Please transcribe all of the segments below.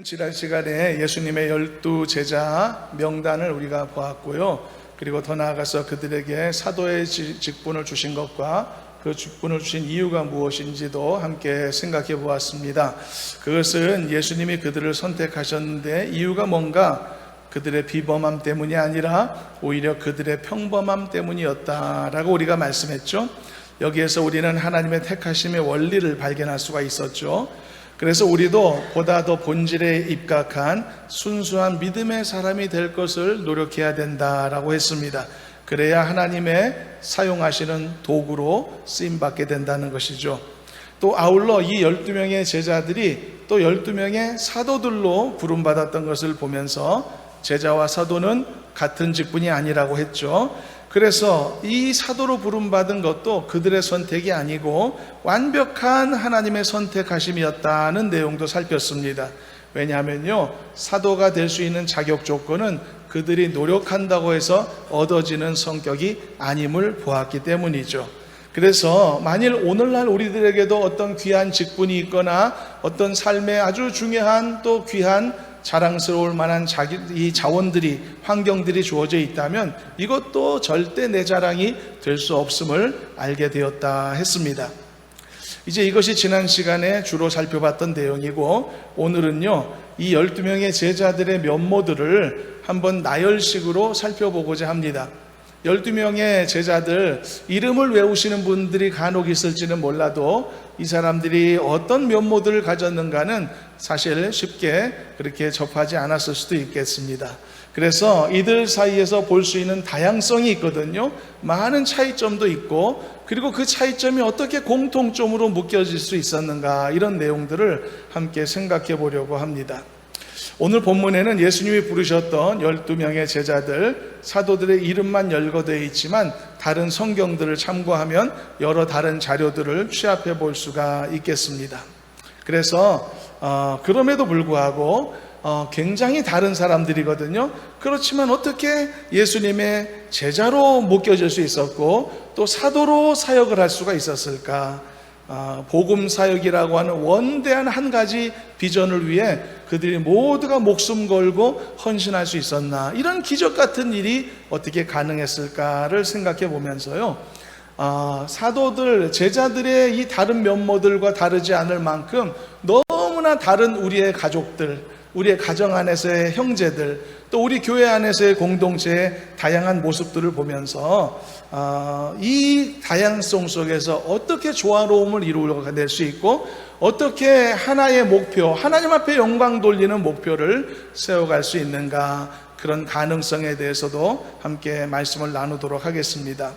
지난 시간에 예수님의 12제자 명단을 우리가 보았고요. 그리고 더 나아가서 그들에게 사도의 직분을 주신 것과 그 직분을 주신 이유가 무엇인지도 함께 생각해 보았습니다. 그것은 예수님이 그들을 선택하셨는데 이유가 뭔가 그들의 비범함 때문이 아니라 오히려 그들의 평범함 때문이었다라고 우리가 말씀했죠. 여기에서 우리는 하나님의 택하심의 원리를 발견할 수가 있었죠. 그래서 우리도 보다 더 본질에 입각한 순수한 믿음의 사람이 될 것을 노력해야 된다라고 했습니다. 그래야 하나님의 사용하시는 도구로 쓰임받게 된다는 것이죠. 또 아울러 이 12명의 제자들이 또 12명의 사도들로 부름받았던 것을 보면서 제자와 사도는 같은 직분이 아니라고 했죠. 그래서 이 사도로 부름받은 것도 그들의 선택이 아니고 완벽한 하나님의 선택하심이었다는 내용도 살폈습니다. 왜냐하면요, 사도가 될 수 있는 자격 조건은 그들이 노력한다고 해서 얻어지는 성격이 아님을 보았기 때문이죠. 그래서 만일 오늘날 우리들에게도 어떤 귀한 직분이 있거나 어떤 삶에 아주 중요한 또 귀한 자랑스러울 만한 이 자원들이, 환경들이 주어져 있다면 이것도 절대 내 자랑이 될 수 없음을 알게 되었다 했습니다. 이제 이것이 지난 시간에 주로 살펴봤던 내용이고, 오늘은요 이 12명의 제자들의 면모들을 한번 나열식으로 살펴보고자 합니다. 12명의 제자들, 이름을 외우시는 분들이 간혹 있을지는 몰라도 이 사람들이 어떤 면모들을 가졌는가는 사실 쉽게 그렇게 접하지 않았을 수도 있겠습니다. 그래서 이들 사이에서 볼 수 있는 다양성이 있거든요. 많은 차이점도 있고, 그리고 그 차이점이 어떻게 공통점으로 묶여질 수 있었는가, 이런 내용들을 함께 생각해 보려고 합니다. 오늘 본문에는 예수님이 부르셨던 12명의 제자들, 사도들의 이름만 열거되어 있지만 다른 성경들을 참고하면 여러 다른 자료들을 취합해 볼 수가 있겠습니다. 그래서 그럼에도 불구하고 굉장히 다른 사람들이거든요. 그렇지만 어떻게 예수님의 제자로 묶여질 수 있었고 또 사도로 사역을 할 수가 있었을까? 복음 사역이라고 하는 원대한 한 가지 비전을 위해 그들이 모두가 목숨 걸고 헌신할 수 있었나, 이런 기적 같은 일이 어떻게 가능했을까를 생각해 보면서요, 사도들, 제자들의 이 다른 면모들과 다르지 않을 만큼 너무나 다른 우리의 가족들, 우리의 가정 안에서의 형제들, 또 우리 교회 안에서의 공동체의 다양한 모습들을 보면서 이 다양성 속에서 어떻게 조화로움을 이루어낼 수 있고 어떻게 하나의 목표, 하나님 앞에 영광 돌리는 목표를 세워갈 수 있는가, 그런 가능성에 대해서도 함께 말씀을 나누도록 하겠습니다.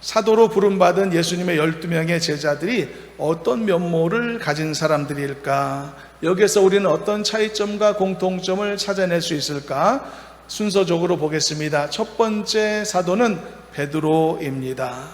사도로 부름받은 예수님의 12명의 제자들이 어떤 면모를 가진 사람들일까? 여기에서 우리는 어떤 차이점과 공통점을 찾아낼 수 있을까? 순서적으로 보겠습니다. 첫 번째 사도는 베드로입니다.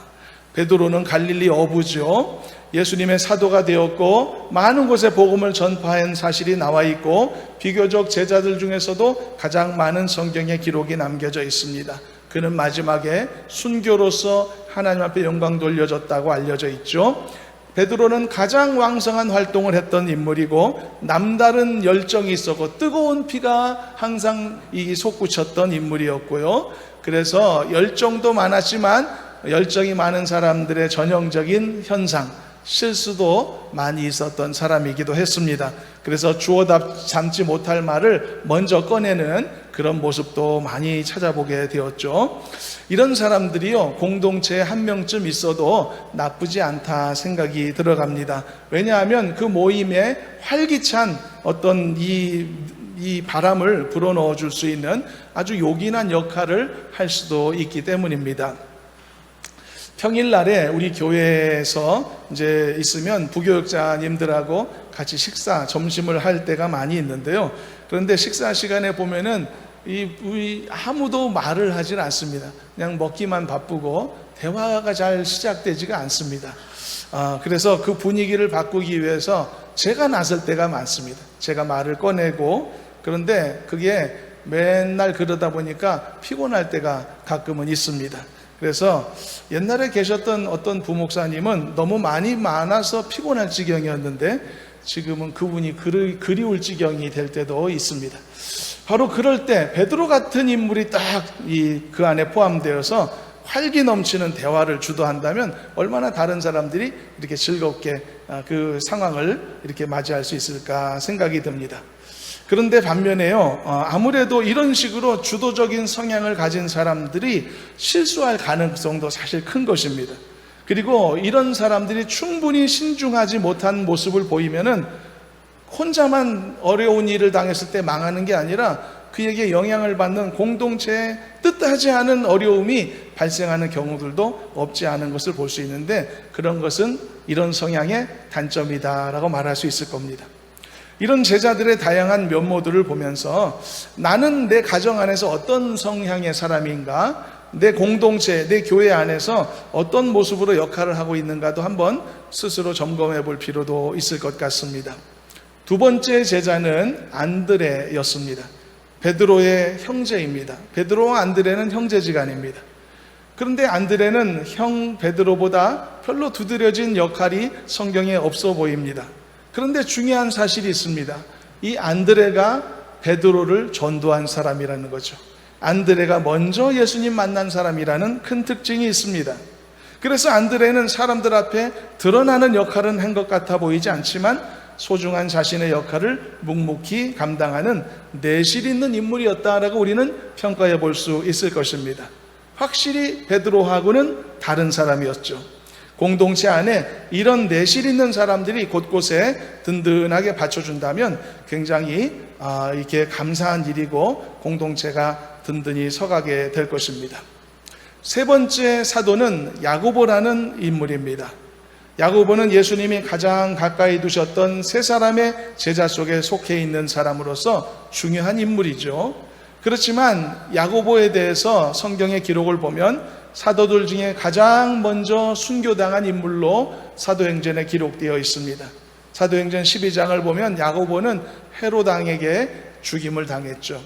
베드로는 갈릴리 어부죠. 예수님의 사도가 되었고 많은 곳에 복음을 전파한 사실이 나와 있고 비교적 제자들 중에서도 가장 많은 성경의 기록이 남겨져 있습니다. 그는 마지막에 순교로서 하나님 앞에 영광 돌려졌다고 알려져 있죠. 베드로는 가장 왕성한 활동을 했던 인물이고 남다른 열정이 있었고 뜨거운 피가 항상 솟구쳤던 인물이었고요. 그래서 열정도 많았지만 열정이 많은 사람들의 전형적인 현상, 실수도 많이 있었던 사람이기도 했습니다. 그래서 주워 담지 못할 말을 먼저 꺼내는 그런 모습도 많이 찾아보게 되었죠. 이런 사람들이요, 공동체에 한 명쯤 있어도 나쁘지 않다 생각이 들어갑니다. 왜냐하면 그 모임에 활기찬 어떤 이 바람을 불어넣어 줄 수 있는 아주 요긴한 역할을 할 수도 있기 때문입니다. 평일날에 우리 교회에서 이제 있으면 부교육자님들하고 같이 점심을 할 때가 많이 있는데요. 그런데 식사 시간에 보면은 아무도 말을 하질 않습니다. 그냥 먹기만 바쁘고 대화가 잘 시작되지가 않습니다. 그래서 그 분위기를 바꾸기 위해서 제가 나설 때가 많습니다. 제가 말을 꺼내고, 그런데 그게 맨날 그러다 보니까 피곤할 때가 가끔은 있습니다. 그래서 옛날에 계셨던 어떤 부목사님은 너무 많아서 피곤할 지경이었는데 지금은 그분이 그리울 지경이 될 때도 있습니다. 바로 그럴 때 베드로 같은 인물이 딱 그 안에 포함되어서 활기 넘치는 대화를 주도한다면 얼마나 다른 사람들이 이렇게 즐겁게 그 상황을 이렇게 맞이할 수 있을까 생각이 듭니다. 그런데 반면에요, 아무래도 이런 식으로 주도적인 성향을 가진 사람들이 실수할 가능성도 사실 큰 것입니다. 그리고 이런 사람들이 충분히 신중하지 못한 모습을 보이면은 혼자만 어려운 일을 당했을 때 망하는 게 아니라 그에게 영향을 받는 공동체에 뜻하지 않은 어려움이 발생하는 경우들도 없지 않은 것을 볼 수 있는데, 그런 것은 이런 성향의 단점이다라고 말할 수 있을 겁니다. 이런 제자들의 다양한 면모들을 보면서 나는 내 가정 안에서 어떤 성향의 사람인가, 내 공동체, 내 교회 안에서 어떤 모습으로 역할을 하고 있는가도 한번 스스로 점검해 볼 필요도 있을 것 같습니다. 두 번째 제자는 안드레였습니다. 베드로의 형제입니다. 베드로와 안드레는 형제지간입니다. 그런데 안드레는 형 베드로보다 별로 두드려진 역할이 성경에 없어 보입니다. 그런데 중요한 사실이 있습니다. 이 안드레가 베드로를 전도한 사람이라는 거죠. 안드레가 먼저 예수님 만난 사람이라는 큰 특징이 있습니다. 그래서 안드레는 사람들 앞에 드러나는 역할은 한 것 같아 보이지 않지만 소중한 자신의 역할을 묵묵히 감당하는 내실 있는 인물이었다라고 우리는 평가해 볼 수 있을 것입니다. 확실히 베드로하고는 다른 사람이었죠. 공동체 안에 이런 내실 있는 사람들이 곳곳에 든든하게 받쳐준다면 굉장히 이렇게 감사한 일이고 공동체가 든든히 서가게 될 것입니다. 세 번째 사도는 야고보라는 인물입니다. 야고보는 예수님이 가장 가까이 두셨던 세 사람의 제자 속에 속해 있는 사람으로서 중요한 인물이죠. 그렇지만 야고보에 대해서 성경의 기록을 보면 사도들 중에 가장 먼저 순교당한 인물로 사도행전에 기록되어 있습니다. 사도행전 12장을 보면 야고보는 헤로당에게 죽임을 당했죠.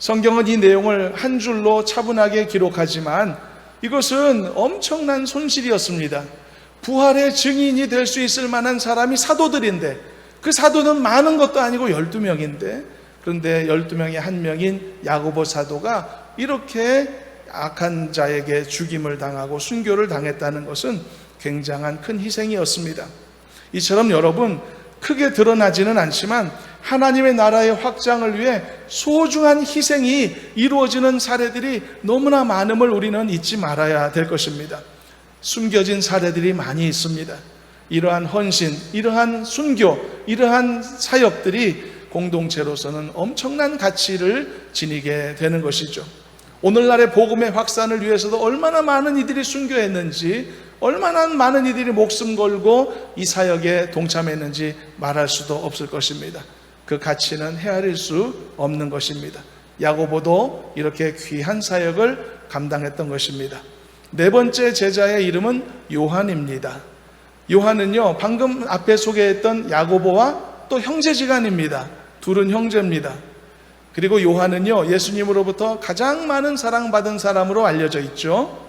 성경은 이 내용을 한 줄로 차분하게 기록하지만 이것은 엄청난 손실이었습니다. 부활의 증인이 될 수 있을 만한 사람이 사도들인데, 그 사도는 많은 것도 아니고 12명인데, 그런데 12명의 한 명인 야고보 사도가 이렇게 악한 자에게 죽임을 당하고 순교를 당했다는 것은 굉장한 큰 희생이었습니다. 이처럼 여러분, 크게 드러나지는 않지만 하나님의 나라의 확장을 위해 소중한 희생이 이루어지는 사례들이 너무나 많음을 우리는 잊지 말아야 될 것입니다. 숨겨진 사례들이 많이 있습니다. 이러한 헌신, 이러한 순교, 이러한 사역들이 공동체로서는 엄청난 가치를 지니게 되는 것이죠. 오늘날의 복음의 확산을 위해서도 얼마나 많은 이들이 순교했는지, 얼마나 많은 이들이 목숨 걸고 이 사역에 동참했는지 말할 수도 없을 것입니다. 그 가치는 헤아릴 수 없는 것입니다. 야고보도 이렇게 귀한 사역을 감당했던 것입니다. 네 번째 제자의 이름은 요한입니다. 요한은요, 방금 앞에 소개했던 야고보와 또 형제지간입니다. 둘은 형제입니다. 그리고 요한은요, 예수님으로부터 가장 많은 사랑받은 사람으로 알려져 있죠.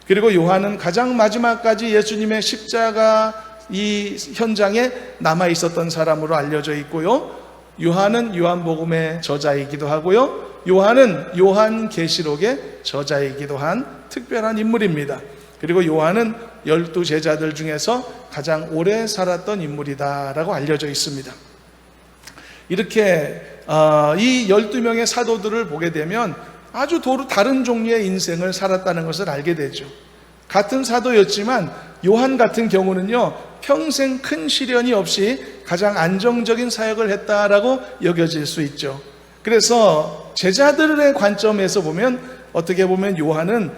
그리고 요한은 가장 마지막까지 예수님의 십자가 이 현장에 남아 있었던 사람으로 알려져 있고요. 요한은 요한복음의 저자이기도 하고요. 요한은 요한계시록의 저자이기도 한 특별한 인물입니다. 그리고 요한은 12제자들 중에서 가장 오래 살았던 인물이다라고 알려져 있습니다. 이렇게 이 12명의 사도들을 보게 되면 아주 다른 종류의 인생을 살았다는 것을 알게 되죠. 같은 사도였지만 요한 같은 경우는요, 평생 큰 시련이 없이 가장 안정적인 사역을 했다라고 여겨질 수 있죠. 그래서 제자들의 관점에서 보면 어떻게 보면 요한은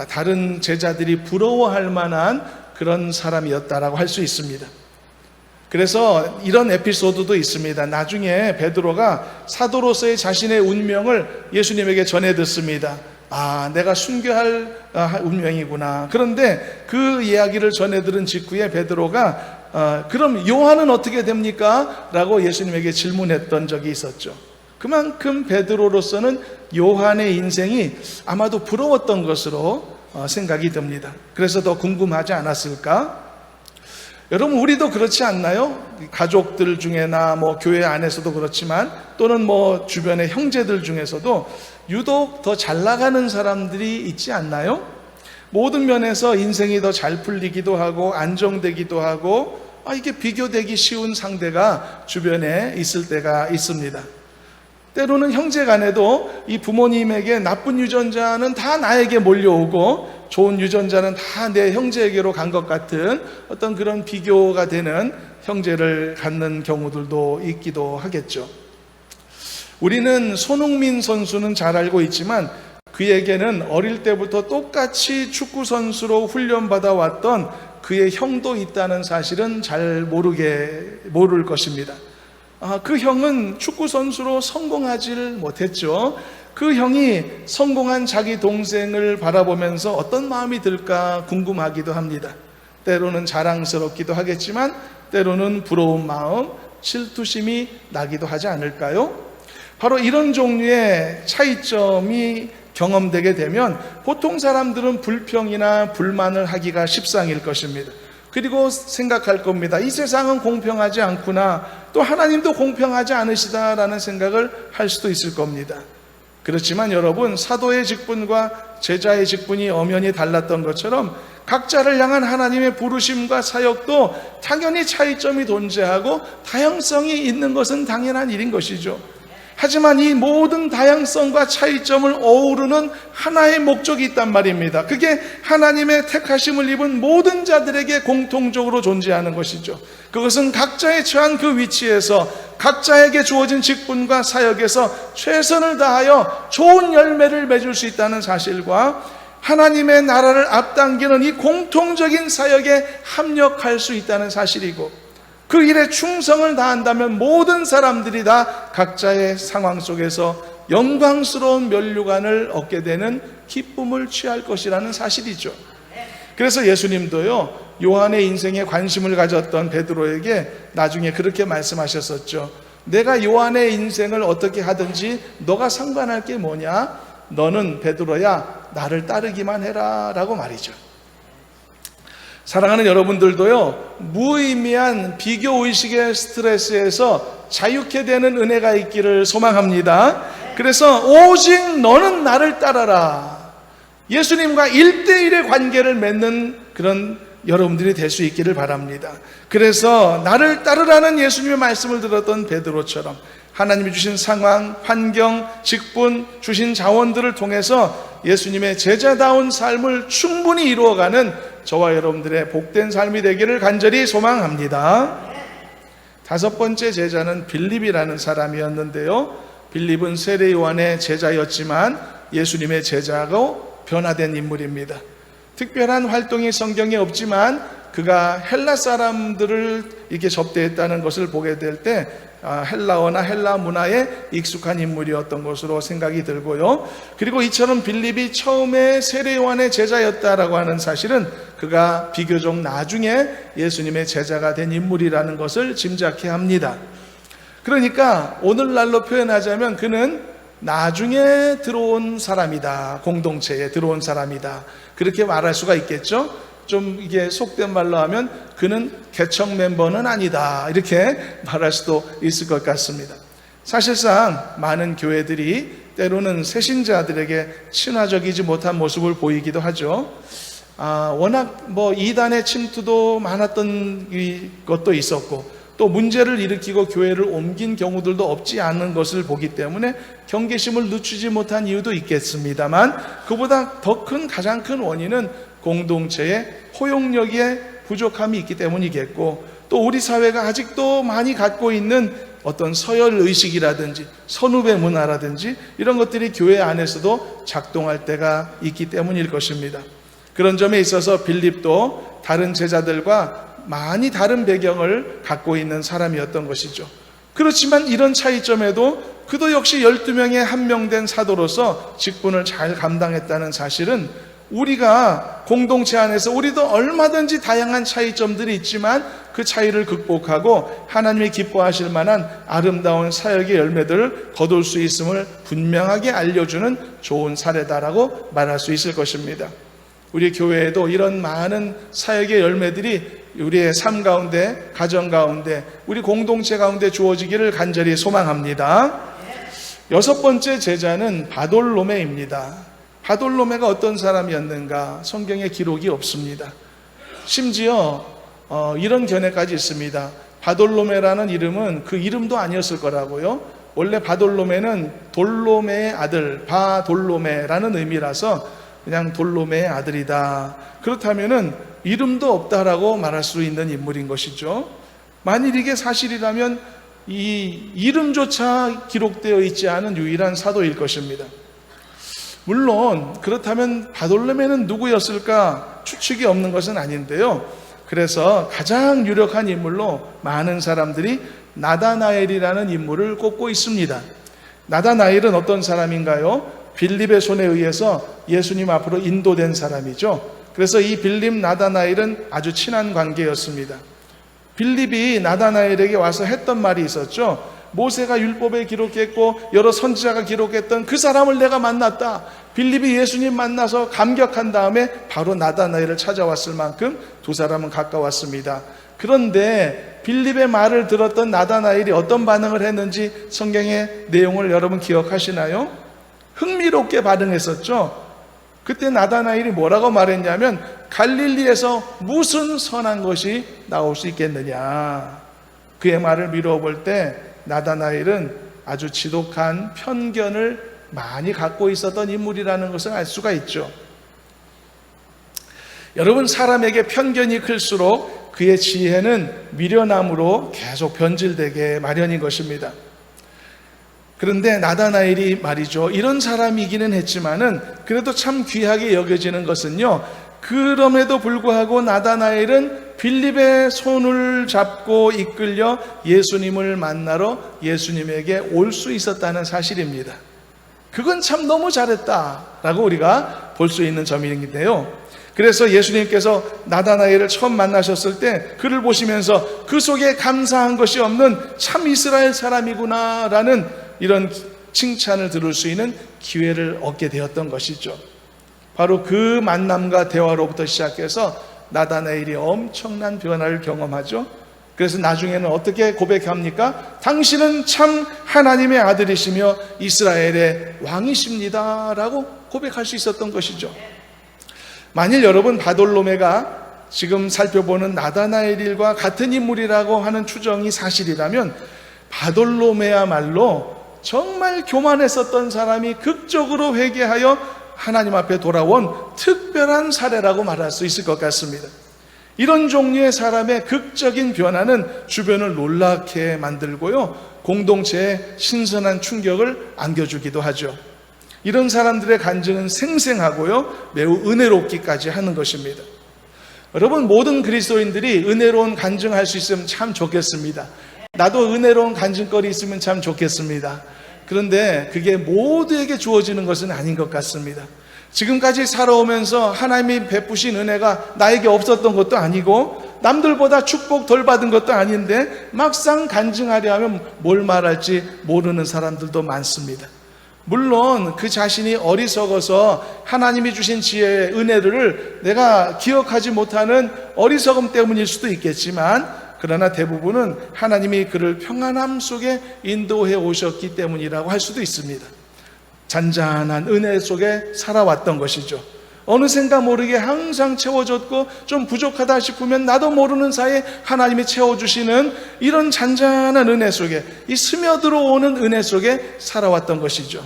다른 제자들이 부러워할 만한 그런 사람이었다라고 할 수 있습니다. 그래서 이런 에피소드도 있습니다. 나중에 베드로가 사도로서의 자신의 운명을 예수님에게 전해 듣습니다. 내가 순교할 운명이구나. 그런데 그 이야기를 전해 들은 직후에 베드로가 그럼 요한은 어떻게 됩니까? 라고 예수님에게 질문했던 적이 있었죠. 그만큼 베드로로서는 요한의 인생이 아마도 부러웠던 것으로 생각이 듭니다. 그래서 더 궁금하지 않았을까? 여러분, 우리도 그렇지 않나요? 가족들 중에나 교회 안에서도 그렇지만 또는 주변의 형제들 중에서도 유독 더 잘 나가는 사람들이 있지 않나요? 모든 면에서 인생이 더 잘 풀리기도 하고 안정되기도 하고 이게 비교되기 쉬운 상대가 주변에 있을 때가 있습니다. 때로는 형제 간에도 이 부모님에게 나쁜 유전자는 다 나에게 몰려오고 좋은 유전자는 다 내 형제에게로 간 것 같은 어떤 그런 비교가 되는 형제를 갖는 경우들도 있기도 하겠죠. 우리는 손흥민 선수는 잘 알고 있지만 그에게는 어릴 때부터 똑같이 축구 선수로 훈련받아 왔던 그의 형도 있다는 사실은 잘 모를 것입니다. 그 형은 축구 선수로 성공하지를 못했죠. 그 형이 성공한 자기 동생을 바라보면서 어떤 마음이 들까 궁금하기도 합니다. 때로는 자랑스럽기도 하겠지만 때로는 부러운 마음, 질투심이 나기도 하지 않을까요? 바로 이런 종류의 차이점이 경험되게 되면 보통 사람들은 불평이나 불만을 하기가 십상일 것입니다. 그리고 생각할 겁니다. 이 세상은 공평하지 않구나, 또 하나님도 공평하지 않으시다라는 생각을 할 수도 있을 겁니다. 그렇지만 여러분, 사도의 직분과 제자의 직분이 엄연히 달랐던 것처럼 각자를 향한 하나님의 부르심과 사역도 당연히 차이점이 존재하고 다양성이 있는 것은 당연한 일인 것이죠. 하지만 이 모든 다양성과 차이점을 어우르는 하나의 목적이 있단 말입니다. 그게 하나님의 택하심을 입은 모든 자들에게 공통적으로 존재하는 것이죠. 그것은 각자에 처한 그 위치에서 각자에게 주어진 직분과 사역에서 최선을 다하여 좋은 열매를 맺을 수 있다는 사실과 하나님의 나라를 앞당기는 이 공통적인 사역에 합력할 수 있다는 사실이고, 그 일에 충성을 다한다면 모든 사람들이 다 각자의 상황 속에서 영광스러운 면류관을 얻게 되는 기쁨을 취할 것이라는 사실이죠. 그래서 예수님도요, 요한의 인생에 관심을 가졌던 베드로에게 나중에 그렇게 말씀하셨었죠. 내가 요한의 인생을 어떻게 하든지 너가 상관할 게 뭐냐? 너는 베드로야, 나를 따르기만 해라 라고 말이죠. 사랑하는 여러분들도요, 무의미한 비교의식의 스트레스에서 자유케 되는 은혜가 있기를 소망합니다. 그래서 오직 너는 나를 따라라, 예수님과 1대1의 관계를 맺는 그런 여러분들이 될 수 있기를 바랍니다. 그래서 나를 따르라는 예수님의 말씀을 들었던 베드로처럼 하나님이 주신 상황, 환경, 직분, 주신 자원들을 통해서 예수님의 제자다운 삶을 충분히 이루어가는 저와 여러분들의 복된 삶이 되기를 간절히 소망합니다. 5번째 제자는 빌립이라는 사람이었는데요, 빌립은 세례 요한의 제자였지만 예수님의 제자로 변화된 인물입니다. 특별한 활동이 성경에 없지만 그가 헬라 사람들을 이렇게 접대했다는 것을 보게 될 때 헬라어나 헬라 문화에 익숙한 인물이었던 것으로 생각이 들고요. 그리고 이처럼 빌립이 처음에 세례 요한의 제자였다라고 하는 사실은 그가 비교적 나중에 예수님의 제자가 된 인물이라는 것을 짐작해야 합니다. 그러니까 오늘날로 표현하자면 그는 나중에 들어온 사람이다, 공동체에 들어온 사람이다, 그렇게 말할 수가 있겠죠. 좀 이게 속된 말로 하면 그는 개척 멤버는 아니다, 이렇게 말할 수도 있을 것 같습니다. 사실상 많은 교회들이 때로는 새신자들에게 친화적이지 못한 모습을 보이기도 하죠. 워낙 이단의 침투도 많았던 것도 있었고, 또 문제를 일으키고 교회를 옮긴 경우들도 없지 않은 것을 보기 때문에 경계심을 늦추지 못한 이유도 있겠습니다만, 그보다 더 큰, 가장 큰 원인은 공동체의 포용력의 부족함이 있기 때문이겠고, 또 우리 사회가 아직도 많이 갖고 있는 어떤 서열 의식이라든지 선후배 문화라든지 이런 것들이 교회 안에서도 작동할 때가 있기 때문일 것입니다. 그런 점에 있어서 빌립도 다른 제자들과 많이 다른 배경을 갖고 있는 사람이었던 것이죠. 그렇지만 이런 차이점에도 그도 역시 12명의 한 명 된 사도로서 직분을 잘 감당했다는 사실은 우리가 공동체 안에서 우리도 얼마든지 다양한 차이점들이 있지만 그 차이를 극복하고 하나님이 기뻐하실 만한 아름다운 사역의 열매들을 거둘 수 있음을 분명하게 알려주는 좋은 사례다라고 말할 수 있을 것입니다. 우리 교회에도 이런 많은 사역의 열매들이 우리의 삶 가운데, 가정 가운데, 우리 공동체 가운데 주어지기를 간절히 소망합니다. 여섯 번째 제자는 바돌로메입니다. 바돌로메가 어떤 사람이었는가? 성경에 기록이 없습니다. 심지어 이런 견해까지 있습니다. 바돌로메라는 이름은 그 이름도 아니었을 거라고요. 원래 바돌로메는 돌로메의 아들, 바돌로메라는 의미라서 그냥 돌로메의 아들이다. 그렇다면은 이름도 없다라고 말할 수 있는 인물인 것이죠. 만일 이게 사실이라면 이 이름조차 기록되어 있지 않은 유일한 사도일 것입니다. 물론 그렇다면 바돌로메는 누구였을까 추측이 없는 것은 아닌데요. 그래서 가장 유력한 인물로 많은 사람들이 나다나엘이라는 인물을 꼽고 있습니다. 나다나엘은 어떤 사람인가요? 빌립의 손에 의해서 예수님 앞으로 인도된 사람이죠. 그래서 이 빌립 나다나엘은 아주 친한 관계였습니다. 빌립이 나다나엘에게 와서 했던 말이 있었죠. 모세가 율법에 기록했고 여러 선지자가 기록했던 그 사람을 내가 만났다. 빌립이 예수님 만나서 감격한 다음에 바로 나다나엘을 찾아왔을 만큼 두 사람은 가까웠습니다. 그런데 빌립의 말을 들었던 나다나엘이 어떤 반응을 했는지 성경의 내용을 여러분 기억하시나요? 흥미롭게 반응했었죠. 그때 나다나엘이 뭐라고 말했냐면 갈릴리에서 무슨 선한 것이 나올 수 있겠느냐. 그의 말을 미루어 볼 때 나다나엘은 아주 지독한 편견을 많이 갖고 있었던 인물이라는 것을 알 수가 있죠. 여러분, 사람에게 편견이 클수록 그의 지혜는 미련함으로 계속 변질되게 마련인 것입니다. 그런데 나다나엘이 말이죠, 이런 사람이기는 했지만은 그래도 참 귀하게 여겨지는 것은요, 그럼에도 불구하고 나다나엘은 빌립의 손을 잡고 이끌려 예수님을 만나러 예수님에게 올 수 있었다는 사실입니다. 그건 참 너무 잘했다라고 우리가 볼 수 있는 점인데요. 그래서 예수님께서 나다나엘을 처음 만나셨을 때 그를 보시면서 그 속에 감사한 것이 없는 참 이스라엘 사람이구나라는 이런 칭찬을 들을 수 있는 기회를 얻게 되었던 것이죠. 바로 그 만남과 대화로부터 시작해서 나다나엘이 엄청난 변화를 경험하죠. 그래서 나중에는 어떻게 고백합니까? 당신은 참 하나님의 아들이시며 이스라엘의 왕이십니다 라고 고백할 수 있었던 것이죠. 만일 여러분 바돌로메가 지금 살펴보는 나다나엘 일과 같은 인물이라고 하는 추정이 사실이라면 바돌로메야말로 정말 교만했었던 사람이 극적으로 회개하여 하나님 앞에 돌아온 특별한 사례라고 말할 수 있을 것 같습니다. 이런 종류의 사람의 극적인 변화는 주변을 놀랍게 만들고요, 공동체에 신선한 충격을 안겨주기도 하죠. 이런 사람들의 간증은 생생하고요, 매우 은혜롭기까지 하는 것입니다. 여러분, 모든 그리스도인들이 은혜로운 간증할 수 있으면 참 좋겠습니다. 나도 은혜로운 간증거리 있으면 참 좋겠습니다. 그런데 그게 모두에게 주어지는 것은 아닌 것 같습니다. 지금까지 살아오면서 하나님이 베푸신 은혜가 나에게 없었던 것도 아니고 남들보다 축복 덜 받은 것도 아닌데 막상 간증하려 하면 뭘 말할지 모르는 사람들도 많습니다. 물론 그 자신이 어리석어서 하나님이 주신 지혜의 은혜를 내가 기억하지 못하는 어리석음 때문일 수도 있겠지만, 그러나 대부분은 하나님이 그를 평안함 속에 인도해 오셨기 때문이라고 할 수도 있습니다. 잔잔한 은혜 속에 살아왔던 것이죠. 어느샌가 모르게 항상 채워줬고 좀 부족하다 싶으면 나도 모르는 사이에 하나님이 채워주시는 이런 잔잔한 은혜 속에, 이 스며들어오는 은혜 속에 살아왔던 것이죠.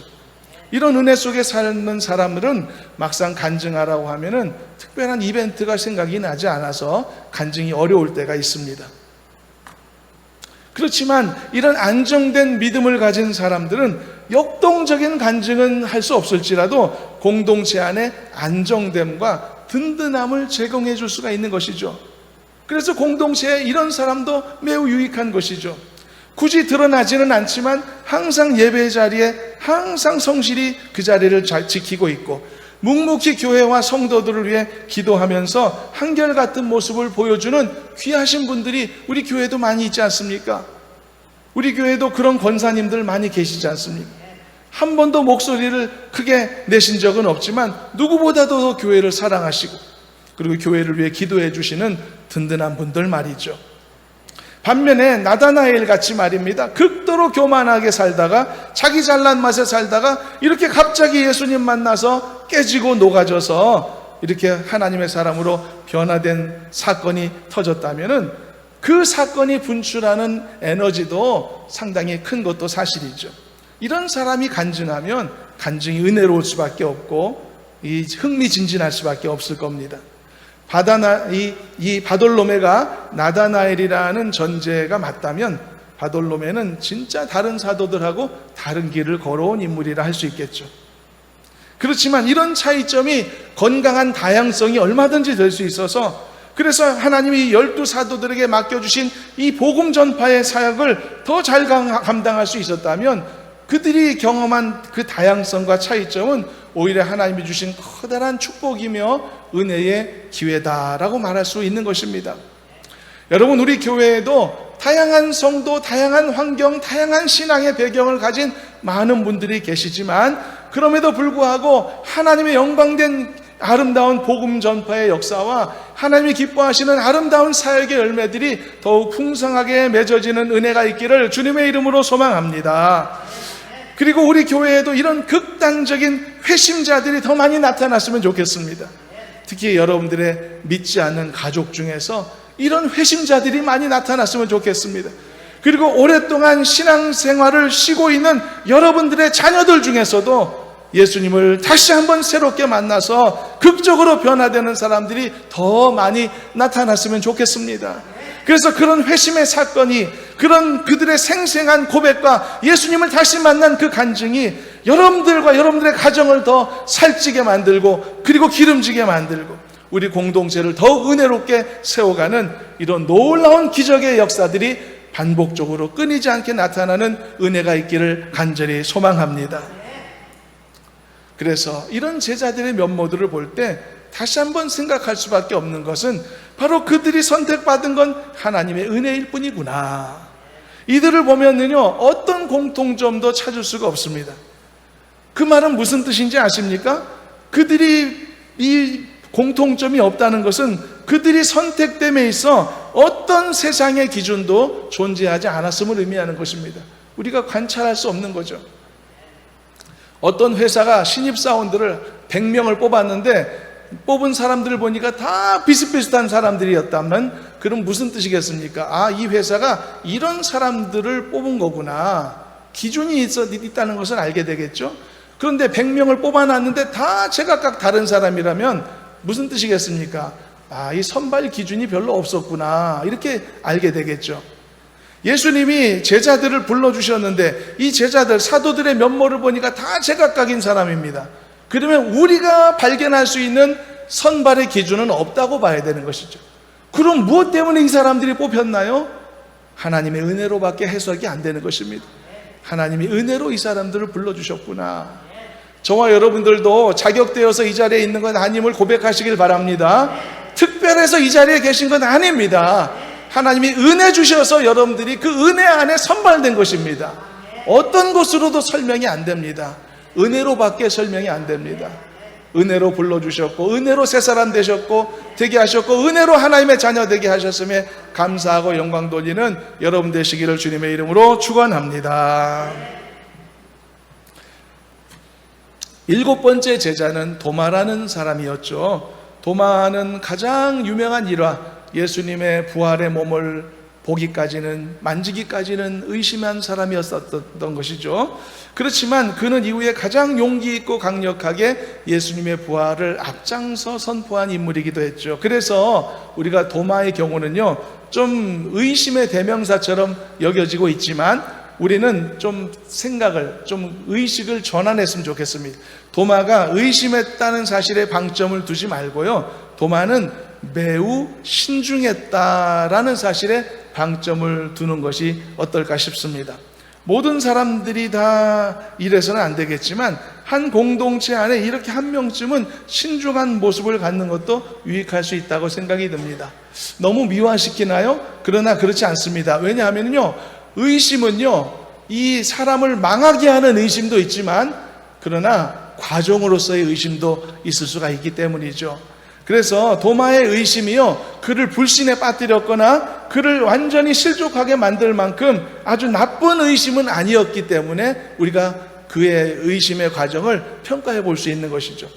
이런 은혜 속에 사는 사람들은 막상 간증하라고 하면은 특별한 이벤트가 생각이 나지 않아서 간증이 어려울 때가 있습니다. 그렇지만 이런 안정된 믿음을 가진 사람들은 역동적인 간증은 할 수 없을지라도 공동체 안에 안정됨과 든든함을 제공해 줄 수가 있는 것이죠. 그래서 공동체에 이런 사람도 매우 유익한 것이죠. 굳이 드러나지는 않지만 항상 예배 자리에 항상 성실히 그 자리를 잘 지키고 있고 묵묵히 교회와 성도들을 위해 기도하면서 한결같은 모습을 보여주는 귀하신 분들이 우리 교회도 많이 있지 않습니까? 우리 교회도 그런 권사님들 많이 계시지 않습니까? 한 번도 목소리를 크게 내신 적은 없지만 누구보다도 교회를 사랑하시고 그리고 교회를 위해 기도해 주시는 든든한 분들 말이죠. 반면에 나다나엘 같이 말입니다. 극도로 교만하게 살다가 자기 잘난 맛에 살다가 이렇게 갑자기 예수님 만나서 깨지고 녹아져서 이렇게 하나님의 사람으로 변화된 사건이 터졌다면은 그 사건이 분출하는 에너지도 상당히 큰 것도 사실이죠. 이런 사람이 간증하면 간증이 은혜로울 수밖에 없고 이 흥미진진할 수밖에 없을 겁니다. 이 바돌로메가 나다나엘이라는 전제가 맞다면 바돌로메는 진짜 다른 사도들하고 다른 길을 걸어온 인물이라 할 수 있겠죠. 그렇지만 이런 차이점이 건강한 다양성이 얼마든지 될 수 있어서 그래서 하나님이 12사도들에게 맡겨주신 이 복음 전파의 사역을 더 잘 감당할 수 있었다면 그들이 경험한 그 다양성과 차이점은 오히려 하나님이 주신 커다란 축복이며 은혜의 기회다라고 말할 수 있는 것입니다. 여러분, 우리 교회에도 다양한 성도, 다양한 환경, 다양한 신앙의 배경을 가진 많은 분들이 계시지만 그럼에도 불구하고 하나님의 영광된 아름다운 복음 전파의 역사와 하나님이 기뻐하시는 아름다운 사역의 열매들이 더욱 풍성하게 맺어지는 은혜가 있기를 주님의 이름으로 소망합니다. 그리고 우리 교회에도 이런 극단적인 회심자들이 더 많이 나타났으면 좋겠습니다. 특히 여러분들의 믿지 않는 가족 중에서 이런 회심자들이 많이 나타났으면 좋겠습니다. 그리고 오랫동안 신앙생활을 쉬고 있는 여러분들의 자녀들 중에서도 예수님을 다시 한번 새롭게 만나서 극적으로 변화되는 사람들이 더 많이 나타났으면 좋겠습니다. 그래서 그런 회심의 사건이, 그런 그들의 생생한 고백과 예수님을 다시 만난 그 간증이 여러분들과 여러분들의 가정을 더 살찌게 만들고 그리고 기름지게 만들고 우리 공동체를 더욱 은혜롭게 세워가는 이런 놀라운 기적의 역사들이 반복적으로 끊이지 않게 나타나는 은혜가 있기를 간절히 소망합니다. 그래서 이런 제자들의 면모들을 볼 때 다시 한번 생각할 수밖에 없는 것은 바로 그들이 선택받은 건 하나님의 은혜일 뿐이구나. 이들을 보면은요, 어떤 공통점도 찾을 수가 없습니다. 그 말은 무슨 뜻인지 아십니까? 그들이 이 공통점이 없다는 것은 그들이 선택됨에 있어 어떤 세상의 기준도 존재하지 않았음을 의미하는 것입니다. 우리가 관찰할 수 없는 거죠. 어떤 회사가 신입사원들을 100명을 뽑았는데 뽑은 사람들을 보니까 다 비슷비슷한 사람들이었다면 그럼 무슨 뜻이겠습니까? 아, 이 회사가 이런 사람들을 뽑은 거구나. 기준이 있다는 것을 알게 되겠죠. 그런데 100명을 뽑아놨는데 다 제각각 다른 사람이라면 무슨 뜻이겠습니까? 아, 이 선발 기준이 별로 없었구나. 이렇게 알게 되겠죠. 예수님이 제자들을 불러주셨는데 이 제자들, 사도들의 면모를 보니까 다 제각각인 사람입니다. 그러면 우리가 발견할 수 있는 선발의 기준은 없다고 봐야 되는 것이죠. 그럼 무엇 때문에 이 사람들이 뽑혔나요? 하나님의 은혜로밖에 해석이 안 되는 것입니다. 하나님이 은혜로 이 사람들을 불러주셨구나. 저와 여러분들도 자격되어서 이 자리에 있는 건 아님을 고백하시길 바랍니다. 특별해서 이 자리에 계신 건 아닙니다. 하나님이 은혜 주셔서 여러분들이 그 은혜 안에 선발된 것입니다. 어떤 것으로도 설명이 안 됩니다. 은혜로밖에 설명이 안 됩니다. 은혜로 불러주셨고 은혜로 새 사람 되게 하셨고 은혜로 하나님의 자녀 되게 하셨음에 감사하고 영광 돌리는 여러분 되시기를 주님의 이름으로 축원합니다. 7번째 제자는 도마라는 사람이었죠. 도마는 가장 유명한 일화, 예수님의 부활의 몸을 보기까지는, 만지기까지는 의심한 사람이었던 것이죠. 그렇지만 그는 이후에 가장 용기 있고 강력하게 예수님의 부활을 앞장서 선포한 인물이기도 했죠. 그래서 우리가 도마의 경우는요, 좀 의심의 대명사처럼 여겨지고 있지만 우리는 좀 의식을 전환했으면 좋겠습니다. 도마가 의심했다는 사실에 방점을 두지 말고요, 도마는 매우 신중했다라는 사실에 방점을 두는 것이 어떨까 싶습니다. 모든 사람들이 다 이래서는 안 되겠지만 한 공동체 안에 이렇게 한 명쯤은 신중한 모습을 갖는 것도 유익할 수 있다고 생각이 듭니다. 너무 미화시키나요? 그러나 그렇지 않습니다. 왜냐하면요, 의심은요, 이 사람을 망하게 하는 의심도 있지만 그러나 과정으로서의 의심도 있을 수가 있기 때문이죠. 그래서 도마의 의심이요, 그를 불신에 빠뜨렸거나 그를 완전히 실족하게 만들 만큼 아주 나쁜 의심은 아니었기 때문에 우리가 그의 의심의 과정을 평가해 볼 수 있는 것이죠.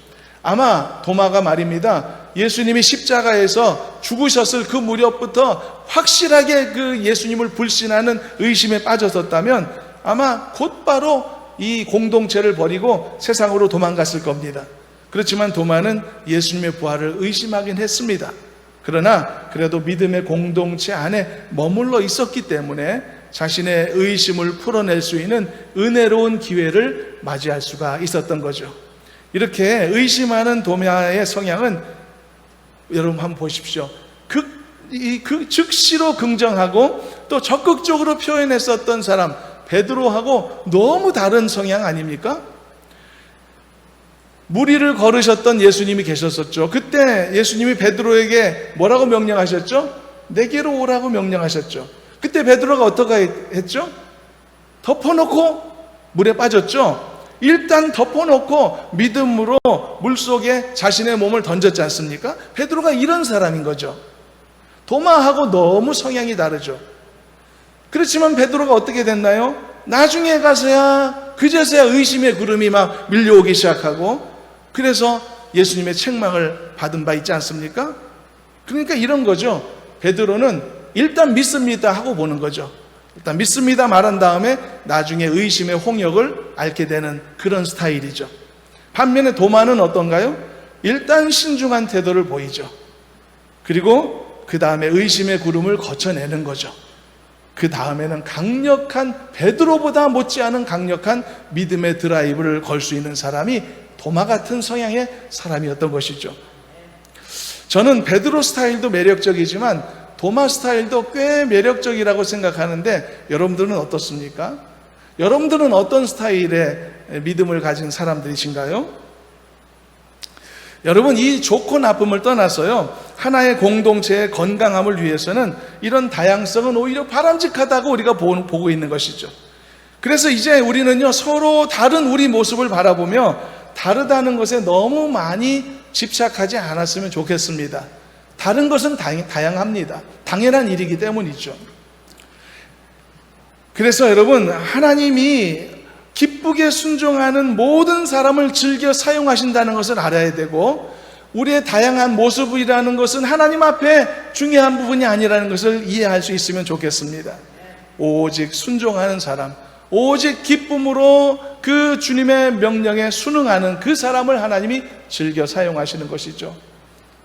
아마 도마가 말입니다, 예수님이 십자가에서 죽으셨을 그 무렵부터 확실하게 그 예수님을 불신하는 의심에 빠졌었다면 아마 곧바로 이 공동체를 버리고 세상으로 도망갔을 겁니다. 그렇지만 도마는 예수님의 부활을 의심하긴 했습니다. 그러나 그래도 믿음의 공동체 안에 머물러 있었기 때문에 자신의 의심을 풀어낼 수 있는 은혜로운 기회를 맞이할 수가 있었던 거죠. 이렇게 의심하는 도마의 성향은 여러분 한번 보십시오. 즉시로 긍정하고 또 적극적으로 표현했었던 사람 베드로하고 너무 다른 성향 아닙니까? 무리를 걸으셨던 예수님이 계셨었죠. 그때 예수님이 베드로에게 뭐라고 명령하셨죠? 내게로 오라고 명령하셨죠. 그때 베드로가 어떻게 했죠? 덮어놓고 물에 빠졌죠. 일단 덮어놓고 믿음으로 물속에 자신의 몸을 던졌지 않습니까? 베드로가 이런 사람인 거죠. 도마하고 너무 성향이 다르죠. 그렇지만 베드로가 어떻게 됐나요? 나중에 가서야 그제서야 의심의 구름이 막 밀려오기 시작하고, 그래서 예수님의 책망을 받은 바 있지 않습니까? 그러니까 이런 거죠. 베드로는 일단 믿습니다 하고 보는 거죠. 일단 믿습니다 말한 다음에 나중에 의심의 홍역을 앓게 되는 그런 스타일이죠. 반면에 도마는 어떤가요? 일단 신중한 태도를 보이죠. 그리고 그 다음에 의심의 구름을 거쳐내는 거죠. 그 다음에는 강력한, 베드로보다 못지않은 강력한 믿음의 드라이브를 걸 수 있는 사람이 도마 같은 성향의 사람이었던 것이죠. 저는 베드로 스타일도 매력적이지만 도마 스타일도 꽤 매력적이라고 생각하는데, 여러분들은 어떻습니까? 여러분들은 어떤 스타일의 믿음을 가진 사람들이신가요? 여러분, 이 좋고 나쁨을 떠나서요, 하나의 공동체의 건강함을 위해서는 이런 다양성은 오히려 바람직하다고 우리가 보고 있는 것이죠. 그래서 이제 우리는요, 서로 다른 우리 모습을 바라보며 다르다는 것에 너무 많이 집착하지 않았으면 좋겠습니다. 다른 것은 다양합니다. 당연한 일이기 때문이죠. 그래서 여러분, 하나님이 기쁘게 순종하는 모든 사람을 즐겨 사용하신다는 것을 알아야 되고, 우리의 다양한 모습이라는 것은 하나님 앞에 중요한 부분이 아니라는 것을 이해할 수 있으면 좋겠습니다. 오직 순종하는 사람, 오직 기쁨으로 그 주님의 명령에 순응하는 그 사람을 하나님이 즐겨 사용하시는 것이죠.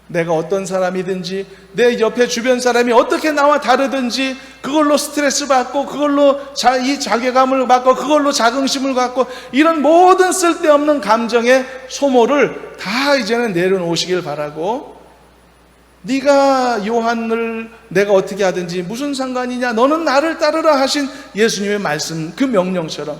내가 어떤 사람이든지, 내 옆에 주변 사람이 어떻게 나와 다르든지 그걸로 스트레스 받고, 그걸로 이 자괴감을 받고, 그걸로 자긍심을 갖고, 이런 모든 쓸데없는 감정의 소모를 다 이제는 내려놓으시길 바라고, 네가 요한을 내가 어떻게 하든지 무슨 상관이냐, 너는 나를 따르라 하신 예수님의 말씀, 그 명령처럼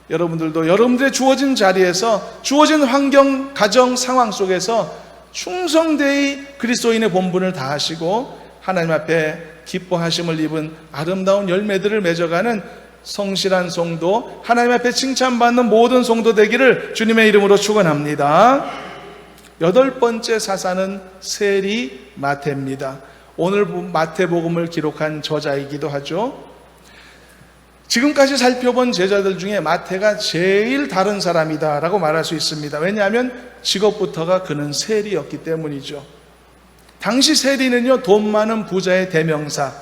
여러분들도 여러분들의 주어진 자리에서, 주어진 환경, 가정, 상황 속에서 충성되이 그리스도인의 본분을 다하시고 하나님 앞에 기뻐하심을 입은 아름다운 열매들을 맺어가는 성실한 성도, 하나님 앞에 칭찬받는 모든 성도 되기를 주님의 이름으로 축원합니다. 8번째 사사는 세리 마태입니다. 오늘 마태복음을 기록한 저자이기도 하죠. 지금까지 살펴본 제자들 중에 마태가 제일 다른 사람이다라고 말할 수 있습니다. 왜냐하면 직업부터가 그는 세리였기 때문이죠. 당시 세리는요, 돈 많은 부자의 대명사,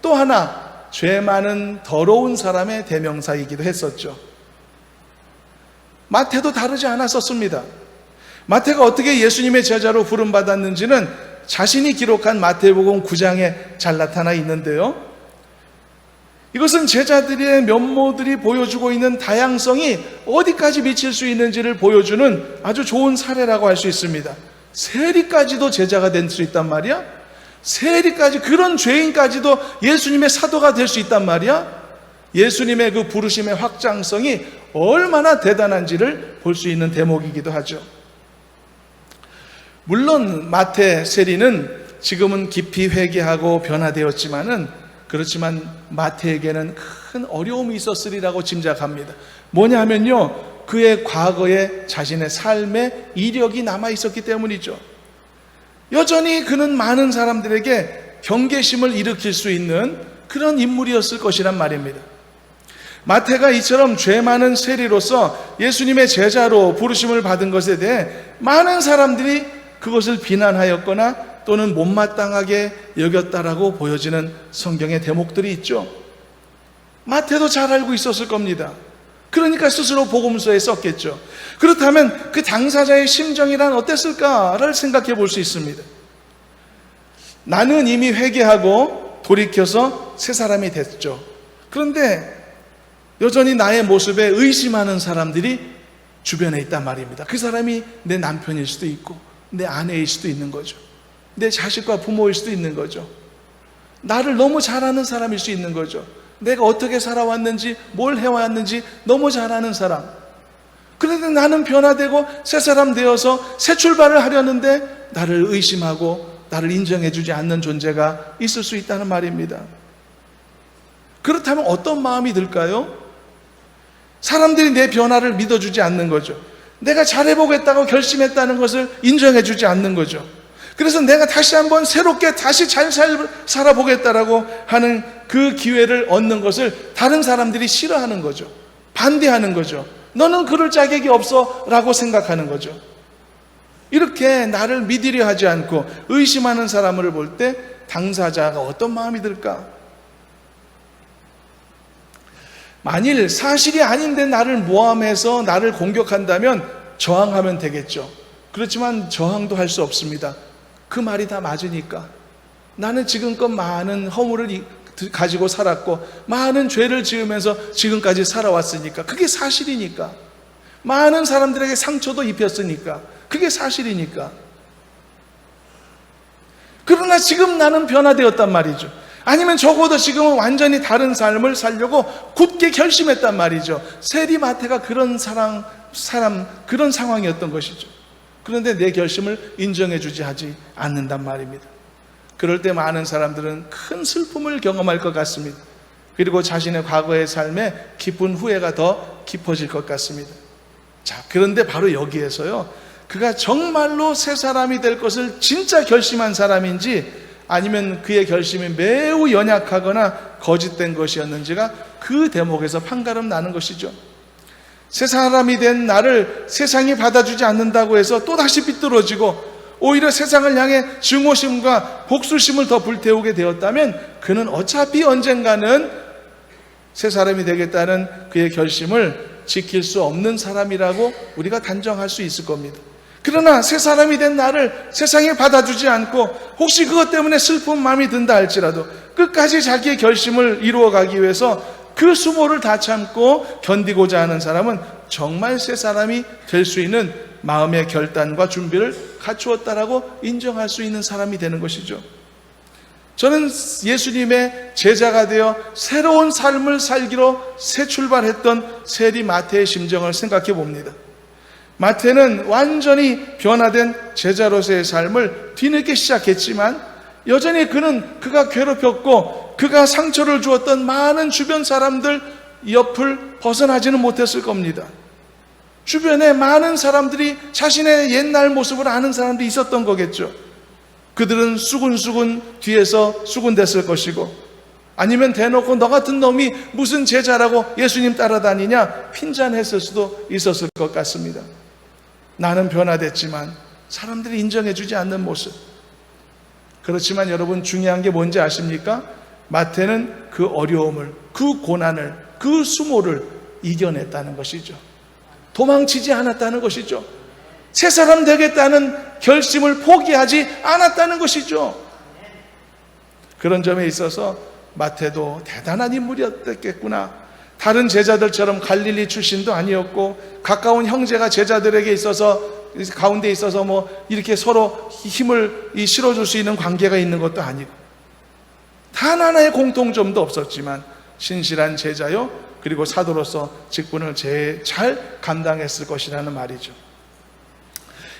또 하나 죄 많은 더러운 사람의 대명사이기도 했었죠. 마태도 다르지 않았었습니다. 마태가 어떻게 예수님의 제자로 부름받았는지는 자신이 기록한 마태복음 9장에 잘 나타나 있는데요, 이것은 제자들의 면모들이 보여주고 있는 다양성이 어디까지 미칠 수 있는지를 보여주는 아주 좋은 사례라고 할 수 있습니다. 세리까지도 제자가 될 수 있단 말이야? 세리까지, 그런 죄인까지도 예수님의 사도가 될 수 있단 말이야? 예수님의 그 부르심의 확장성이 얼마나 대단한지를 볼 수 있는 대목이기도 하죠. 물론 마태 세리는 지금은 깊이 회개하고 변화되었지만 마태에게는 큰 어려움이 있었으리라고 짐작합니다. 뭐냐 하면요, 그의 과거에 자신의 삶의 이력이 남아 있었기 때문이죠. 여전히 그는 많은 사람들에게 경계심을 일으킬 수 있는 그런 인물이었을 것이란 말입니다. 마태가 이처럼 죄 많은 세리로서 예수님의 제자로 부르심을 받은 것에 대해 많은 사람들이 그것을 비난하였거나 또는 못마땅하게 여겼다라고 보여지는 성경의 대목들이 있죠. 마태도 잘 알고 있었을 겁니다. 그러니까 스스로 복음서에 썼겠죠. 그렇다면 그 당사자의 심정이란 어땠을까를 생각해 볼 수 있습니다. 나는 이미 회개하고 돌이켜서 새 사람이 됐죠. 그런데 여전히 나의 모습에 의심하는 사람들이 주변에 있단 말입니다. 그 사람이 내 남편일 수도 있고 내 아내일 수도 있는 거죠. 내 자식과 부모일 수도 있는 거죠. 나를 너무 잘 아는 사람일 수 있는 거죠. 내가 어떻게 살아왔는지 뭘 해왔는지 너무 잘 아는 사람. 그런데 나는 변화되고 새 사람 되어서 새 출발을 하려는데 나를 의심하고 나를 인정해주지 않는 존재가 있을 수 있다는 말입니다. 그렇다면 어떤 마음이 들까요? 사람들이 내 변화를 믿어주지 않는 거죠. 내가 잘해보겠다고 결심했다는 것을 인정해주지 않는 거죠. 그래서 내가 다시 한번 새롭게 다시 잘 살아보겠다라고 하는 그 기회를 얻는 것을 다른 사람들이 싫어하는 거죠. 반대하는 거죠. 너는 그럴 자격이 없어 라고 생각하는 거죠. 이렇게 나를 믿으려 하지 않고 의심하는 사람을 볼 때 당사자가 어떤 마음이 들까? 만일 사실이 아닌데 나를 모함해서 나를 공격한다면 저항하면 되겠죠. 그렇지만 저항도 할 수 없습니다. 그 말이 다 맞으니까. 나는 지금껏 많은 허물을 가지고 살았고 많은 죄를 지으면서 지금까지 살아왔으니까 그게 사실이니까. 많은 사람들에게 상처도 입혔으니까 그게 사실이니까. 그러나 지금 나는 변화되었단 말이죠. 아니면 적어도 지금은 완전히 다른 삶을 살려고 굳게 결심했단 말이죠. 세리 마태가 그런 그런 상황이었던 것이죠. 그런데 내 결심을 인정해주지 하지 않는단 말입니다. 그럴 때 많은 사람들은 큰 슬픔을 경험할 것 같습니다. 그리고 자신의 과거의 삶에 깊은 후회가 더 깊어질 것 같습니다. 자, 그런데 바로 여기에서요, 그가 정말로 새 사람이 될 것을 진짜 결심한 사람인지 아니면 그의 결심이 매우 연약하거나 거짓된 것이었는지가 그 대목에서 판가름 나는 것이죠. 새 사람이 된 나를 세상이 받아주지 않는다고 해서 또다시 삐뚤어지고 오히려 세상을 향해 증오심과 복수심을 더 불태우게 되었다면 그는 어차피 언젠가는 새 사람이 되겠다는 그의 결심을 지킬 수 없는 사람이라고 우리가 단정할 수 있을 겁니다. 그러나 새 사람이 된 나를 세상에 받아주지 않고 혹시 그것 때문에 슬픈 마음이 든다 할지라도 끝까지 자기의 결심을 이루어가기 위해서 그 수모를 다 참고 견디고자 하는 사람은 정말 새 사람이 될 수 있는 마음의 결단과 준비를 갖추었다라고 인정할 수 있는 사람이 되는 것이죠. 저는 예수님의 제자가 되어 새로운 삶을 살기로 새 출발했던 세리 마태의 심정을 생각해 봅니다. 마태는 완전히 변화된 제자로서의 삶을 뒤늦게 시작했지만 여전히 그가 괴롭혔고 그가 상처를 주었던 많은 주변 사람들 옆을 벗어나지는 못했을 겁니다. 주변에 많은 사람들이 자신의 옛날 모습을 아는 사람들이 있었던 거겠죠. 그들은 수군수군 뒤에서 수군댔을 것이고 아니면 대놓고 너 같은 놈이 무슨 제자라고 예수님 따라다니냐 핀잔했을 수도 있었을 것 같습니다. 나는 변화됐지만 사람들이 인정해주지 않는 모습. 그렇지만 여러분 중요한 게 뭔지 아십니까? 마태는 그 어려움을, 그 고난을, 그 수모를 이겨냈다는 것이죠. 도망치지 않았다는 것이죠. 새 사람 되겠다는 결심을 포기하지 않았다는 것이죠. 그런 점에 있어서 마태도 대단한 인물이었겠구나. 다른 제자들처럼 갈릴리 출신도 아니었고 가까운 형제가 제자들에게 있어서 가운데 있어서 뭐 이렇게 서로 힘을 실어줄 수 있는 관계가 있는 것도 아니고 단 하나의 공통점도 없었지만 신실한 제자요 그리고 사도로서 직분을 잘 감당했을 것이라는 말이죠.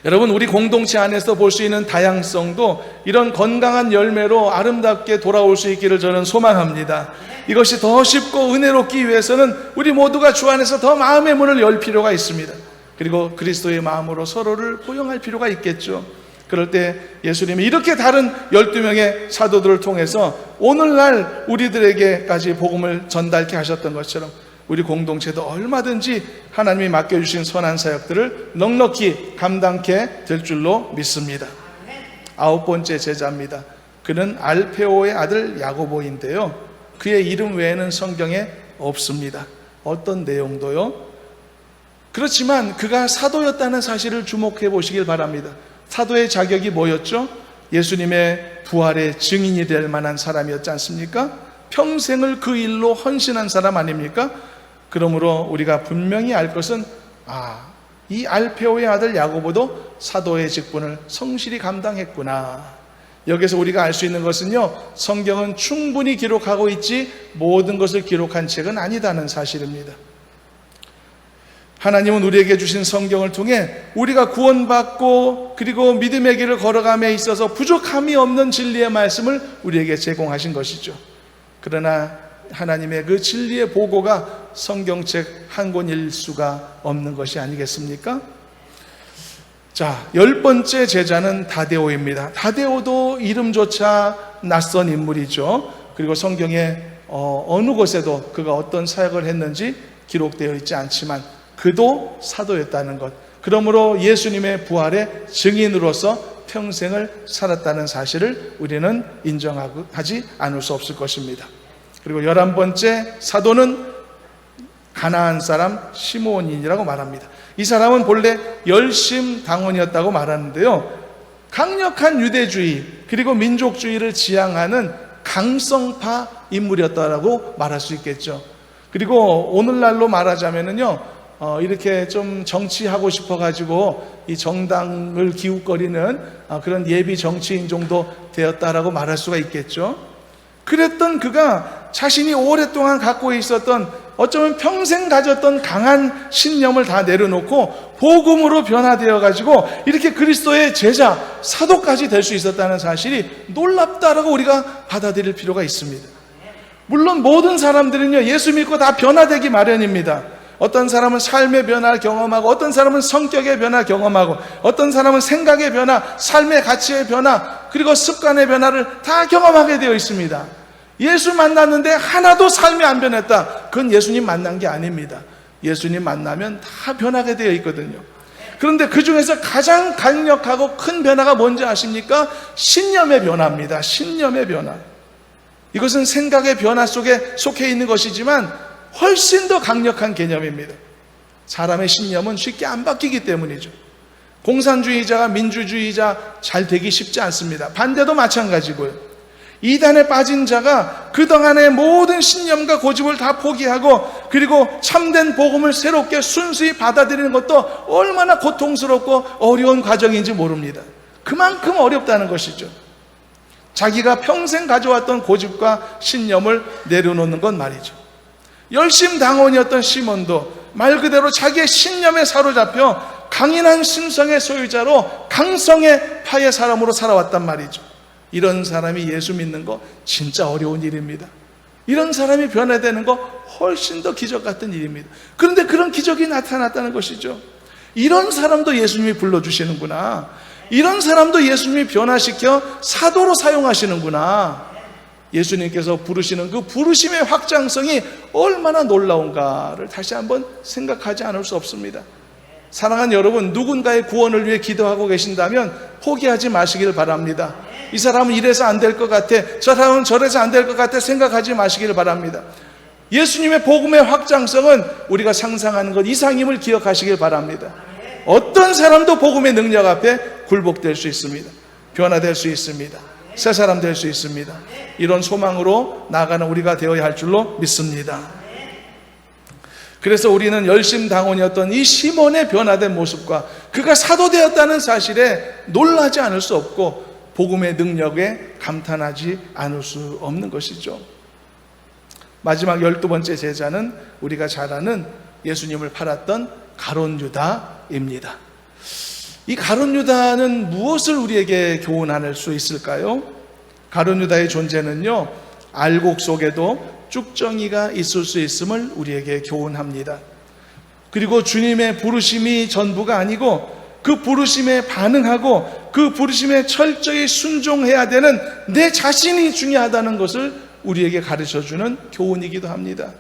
여러분, 우리 공동체 안에서 볼 수 있는 다양성도 이런 건강한 열매로 아름답게 돌아올 수 있기를 저는 소망합니다. 이것이 더 쉽고 은혜롭기 위해서는 우리 모두가 주 안에서 더 마음의 문을 열 필요가 있습니다. 그리고 그리스도의 마음으로 서로를 포용할 필요가 있겠죠. 그럴 때 예수님이 이렇게 다른 12명의 사도들을 통해서 오늘날 우리들에게까지 복음을 전달케 하셨던 것처럼 우리 공동체도 얼마든지 하나님이 맡겨주신 선한 사역들을 넉넉히 감당케 될 줄로 믿습니다. 9번째 제자입니다. 그는 알페오의 아들 야고보인데요, 그의 이름 외에는 성경에 없습니다. 어떤 내용도요. 그렇지만 그가 사도였다는 사실을 주목해 보시길 바랍니다. 사도의 자격이 뭐였죠? 예수님의 부활의 증인이 될 만한 사람이었지 않습니까? 평생을 그 일로 헌신한 사람 아닙니까? 그러므로 우리가 분명히 알 것은 이 알페오의 아들 야고보도 사도의 직분을 성실히 감당했구나. 여기서 우리가 알 수 있는 것은요, 성경은 충분히 기록하고 있지 모든 것을 기록한 책은 아니다는 사실입니다. 하나님은 우리에게 주신 성경을 통해 우리가 구원받고 그리고 믿음의 길을 걸어감에 있어서 부족함이 없는 진리의 말씀을 우리에게 제공하신 것이죠. 그러나 하나님의 그 진리의 보고가 성경책 한 권일 수가 없는 것이 아니겠습니까? 자, 10번째 제자는 다데오입니다. 다데오도 이름조차 낯선 인물이죠. 그리고 성경에 어느 곳에도 그가 어떤 사역을 했는지 기록되어 있지 않지만 그도 사도였다는 것, 그러므로 예수님의 부활의 증인으로서 평생을 살았다는 사실을 우리는 인정하지 않을 수 없을 것입니다. 그리고 11번째 사도는 가나안 사람 시몬인이라고 말합니다. 이 사람은 본래 열심당원이었다고 말하는데요, 강력한 유대주의 그리고 민족주의를 지향하는 강성파 인물이었다고 말할 수 있겠죠. 그리고 오늘날로 말하자면은요, 이렇게 좀 정치하고 싶어가지고 이 정당을 기웃거리는 그런 예비 정치인 정도 되었다라고 말할 수가 있겠죠. 그랬던 그가 자신이 오랫동안 갖고 있었던, 어쩌면 평생 가졌던 강한 신념을 다 내려놓고 복음으로 변화되어 가지고 이렇게 그리스도의 제자, 사도까지 될 수 있었다는 사실이 놀랍다라고 우리가 받아들일 필요가 있습니다. 물론 모든 사람들은요, 예수 믿고 다 변화되기 마련입니다. 어떤 사람은 삶의 변화를 경험하고, 어떤 사람은 성격의 변화를 경험하고, 어떤 사람은 생각의 변화, 삶의 가치의 변화, 그리고 습관의 변화를 다 경험하게 되어 있습니다. 예수 만났는데 하나도 삶이 안 변했다, 그건 예수님 만난 게 아닙니다. 예수님 만나면 다 변하게 되어 있거든요. 그런데 그 중에서 가장 강력하고 큰 변화가 뭔지 아십니까? 신념의 변화입니다. 신념의 변화. 이것은 생각의 변화 속에 속해 있는 것이지만 훨씬 더 강력한 개념입니다. 사람의 신념은 쉽게 안 바뀌기 때문이죠. 공산주의자가 민주주의자 잘 되기 쉽지 않습니다. 반대도 마찬가지고요. 이단에 빠진 자가 그동안의 모든 신념과 고집을 다 포기하고 그리고 참된 복음을 새롭게 순수히 받아들이는 것도 얼마나 고통스럽고 어려운 과정인지 모릅니다. 그만큼 어렵다는 것이죠. 자기가 평생 가져왔던 고집과 신념을 내려놓는 건 말이죠. 열심당원이었던 시몬도 말 그대로 자기의 신념에 사로잡혀 강인한 심성의 소유자로 강성의 파의 사람으로 살아왔단 말이죠. 이런 사람이 예수 믿는 거 진짜 어려운 일입니다. 이런 사람이 변화되는 거 훨씬 더 기적 같은 일입니다. 그런데 그런 기적이 나타났다는 것이죠. 이런 사람도 예수님이 불러주시는구나. 이런 사람도 예수님이 변화시켜 사도로 사용하시는구나. 예수님께서 부르시는 그 부르심의 확장성이 얼마나 놀라운가를 다시 한번 생각하지 않을 수 없습니다. 사랑하는 여러분, 누군가의 구원을 위해 기도하고 계신다면 포기하지 마시길 바랍니다. 이 사람은 이래서 안 될 것 같아, 저 사람은 저래서 안 될 것 같아 생각하지 마시길 바랍니다. 예수님의 복음의 확장성은 우리가 상상하는 것 이상임을 기억하시길 바랍니다. 어떤 사람도 복음의 능력 앞에 굴복될 수 있습니다. 변화될 수 있습니다. 새 사람 될 수 있습니다. 이런 소망으로 나아가는 우리가 되어야 할 줄로 믿습니다. 그래서 우리는 열심당원이었던 이 시몬의 변화된 모습과 그가 사도되었다는 사실에 놀라지 않을 수 없고 복음의 능력에 감탄하지 않을 수 없는 것이죠. 마지막 12번째 제자는 우리가 잘 아는 예수님을 팔았던 가룟 유다입니다. 이 가룟 유다는 무엇을 우리에게 교훈할 수 있을까요? 가룟 유다의 존재는요, 알곡 속에도 쭉정이가 있을 수 있음을 우리에게 교훈합니다. 그리고 주님의 부르심이 전부가 아니고 그 부르심에 반응하고 그 부르심에 철저히 순종해야 되는 내 자신이 중요하다는 것을 우리에게 가르쳐주는 교훈이기도 합니다.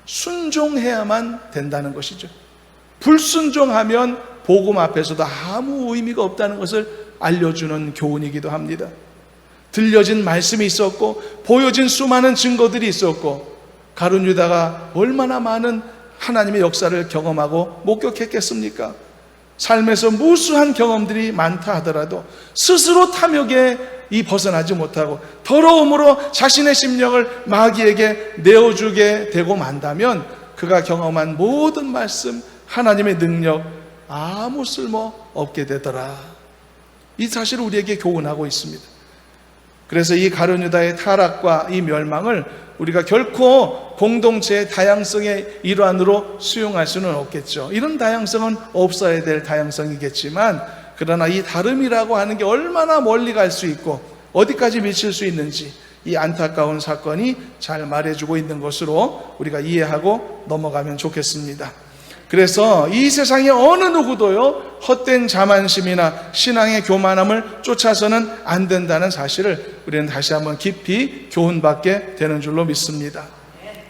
순종해야만 된다는 것이죠. 불순종하면 복음 앞에서도 아무 의미가 없다는 것을 알려주는 교훈이기도 합니다. 들려진 말씀이 있었고 보여진 수많은 증거들이 있었고 가룟 유다가 얼마나 많은 하나님의 역사를 경험하고 목격했겠습니까? 삶에서 무수한 경험들이 많다 하더라도 스스로 탐욕에 벗어나지 못하고 더러움으로 자신의 심령을 마귀에게 내어주게 되고 만다면 그가 경험한 모든 말씀, 하나님의 능력 아무 쓸모 없게 되더라. 이 사실을 우리에게 교훈하고 있습니다. 그래서 이 가룟 유다의 타락과 이 멸망을 우리가 결코 공동체의 다양성의 일환으로 수용할 수는 없겠죠. 이런 다양성은 없어야 될 다양성이겠지만, 그러나 이 다름이라고 하는 게 얼마나 멀리 갈 수 있고 어디까지 미칠 수 있는지 이 안타까운 사건이 잘 말해주고 있는 것으로 우리가 이해하고 넘어가면 좋겠습니다. 그래서 이 세상의 어느 누구도요, 헛된 자만심이나 신앙의 교만함을 쫓아서는 안 된다는 사실을 우리는 다시 한번 깊이 교훈받게 되는 줄로 믿습니다.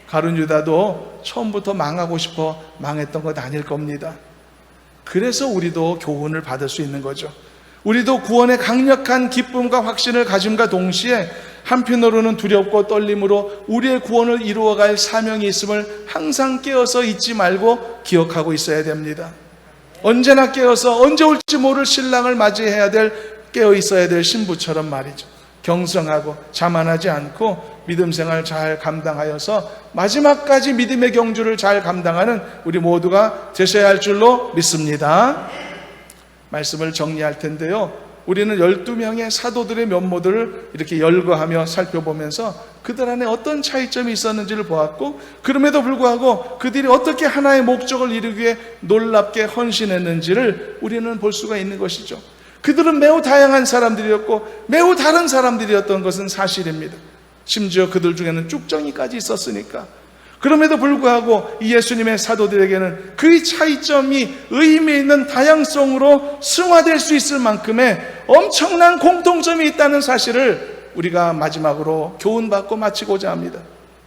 가룟 유다도 처음부터 망하고 싶어 망했던 것 아닐 겁니다. 그래서 우리도 교훈을 받을 수 있는 거죠. 우리도 구원의 강력한 기쁨과 확신을 가짐과 동시에 한편으로는 두렵고 떨림으로 우리의 구원을 이루어갈 사명이 있음을 항상 깨어서 잊지 말고 기억하고 있어야 됩니다. 언제나 깨어서 언제 올지 모를 신랑을 맞이해야 될, 깨어 있어야 될 신부처럼 말이죠. 경성하고 자만하지 않고 믿음 생활 잘 감당하여서 마지막까지 믿음의 경주를 잘 감당하는 우리 모두가 되셔야 할 줄로 믿습니다. 말씀을 정리할 텐데요, 우리는 12명의 사도들의 면모들을 이렇게 열거하며 살펴보면서 그들 안에 어떤 차이점이 있었는지를 보았고, 그럼에도 불구하고 그들이 어떻게 하나의 목적을 이루기 위해 놀랍게 헌신했는지를 우리는 볼 수가 있는 것이죠. 그들은 매우 다양한 사람들이었고 매우 다른 사람들이었던 것은 사실입니다. 심지어 그들 중에는 쭉정이까지 있었으니까. 그럼에도 불구하고 이 예수님의 사도들에게는 그 차이점이 의미 있는 다양성으로 승화될 수 있을 만큼의 엄청난 공통점이 있다는 사실을 우리가 마지막으로 교훈받고 마치고자 합니다.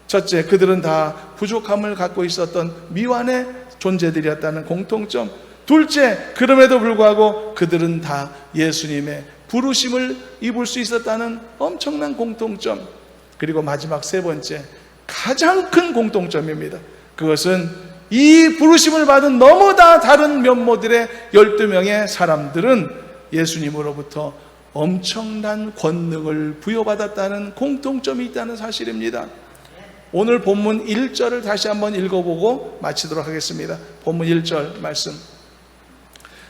첫째, 그들은 다 부족함을 갖고 있었던 미완의 존재들이었다는 공통점. 둘째, 그럼에도 불구하고 그들은 다 예수님의 부르심을 입을 수 있었다는 엄청난 공통점. 그리고 마지막 세 번째, 가장 큰 공통점입니다. 그것은 이 부르심을 받은 너무나 다른 면모들의 12명의 사람들은 예수님으로부터 엄청난 권능을 부여받았다는 공통점이 있다는 사실입니다. 오늘 본문 1절을 다시 한번 읽어보고 마치도록 하겠습니다. 본문 1절 말씀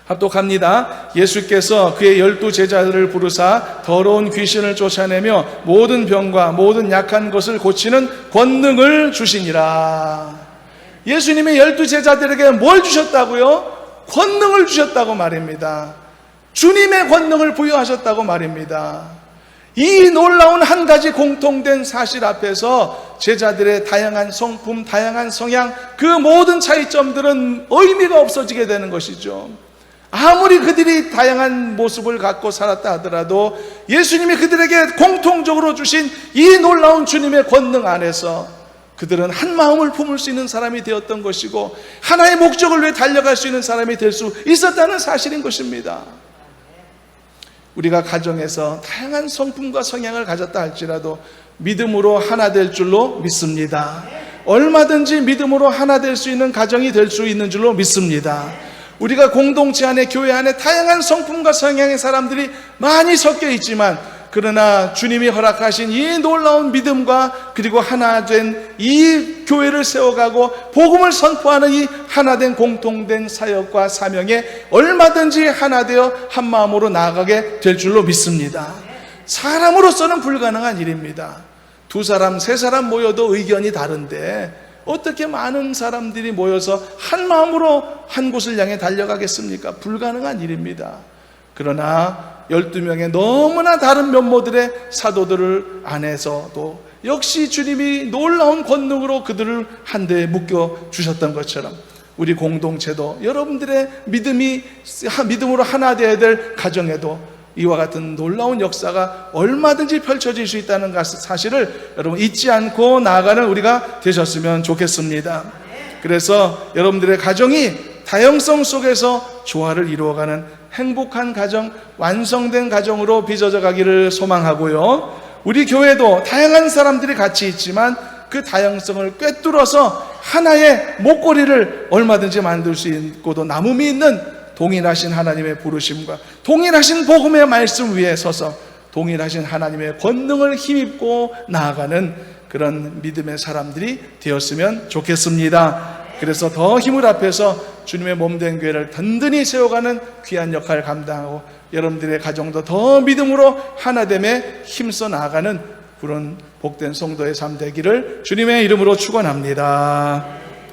합독합니다. 예수께서 그의 12제자들을 부르사 더러운 귀신을 쫓아내며 모든 병과 모든 약한 것을 고치는 권능을 주시니라. 예수님의 12제자들에게 뭘 주셨다고요? 권능을 주셨다고 말입니다. 주님의 권능을 부여하셨다고 말입니다. 이 놀라운 한 가지 공통된 사실 앞에서 제자들의 다양한 성품, 다양한 성향, 그 모든 차이점들은 의미가 없어지게 되는 것이죠. 아무리 그들이 다양한 모습을 갖고 살았다 하더라도 예수님이 그들에게 공통적으로 주신 이 놀라운 주님의 권능 안에서 그들은 한 마음을 품을 수 있는 사람이 되었던 것이고 하나의 목적을 위해 달려갈 수 있는 사람이 될 수 있었다는 사실인 것입니다. 우리가 가정에서 다양한 성품과 성향을 가졌다 할지라도 믿음으로 하나 될 줄로 믿습니다. 얼마든지 믿음으로 하나 될 수 있는 가정이 될 수 있는 줄로 믿습니다. 우리가 공동체 안에, 교회 안에 다양한 성품과 성향의 사람들이 많이 섞여 있지만, 그러나 주님이 허락하신 이 놀라운 믿음과 그리고 하나 된 이 교회를 세워가고 복음을 선포하는 이 하나 된 공통된 사역과 사명에 얼마든지 하나 되어 한 마음으로 나아가게 될 줄로 믿습니다. 사람으로서는 불가능한 일입니다. 2사람, 3사람 모여도 의견이 다른데 어떻게 많은 사람들이 모여서 한 마음으로 한 곳을 향해 달려가겠습니까? 불가능한 일입니다. 그러나 12명의 너무나 다른 면모들의 사도들을 안에서도 역시 주님이 놀라운 권능으로 그들을 한데에 묶여 주셨던 것처럼 우리 공동체도 여러분들의 믿음으로 하나 되어야 될 가정에도 이와 같은 놀라운 역사가 얼마든지 펼쳐질 수 있다는 사실을 여러분 잊지 않고 나아가는 우리가 되셨으면 좋겠습니다. 그래서 여러분들의 가정이 다양성 속에서 조화를 이루어가는 행복한 가정, 완성된 가정으로 빚어져 가기를 소망하고요. 우리 교회도 다양한 사람들이 같이 있지만 그 다양성을 꿰뚫어서 하나의 목걸이를 얼마든지 만들 수 있고도 남음이 있는 동일하신 하나님의 부르심과 동일하신 복음의 말씀 위에 서서 동일하신 하나님의 권능을 힘입고 나아가는 그런 믿음의 사람들이 되었으면 좋겠습니다. 그래서 더 힘을 합해서 주님의 몸된 교회를 든든히 세워가는 귀한 역할을 감당하고 여러분들의 가정도 더 믿음으로 하나됨에 힘써 나아가는 그런 복된 성도의 삶 되기를 주님의 이름으로 축원합니다.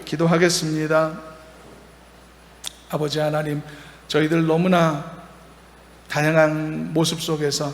기도하겠습니다. 아버지 하나님, 저희들 너무나 다양한 모습 속에서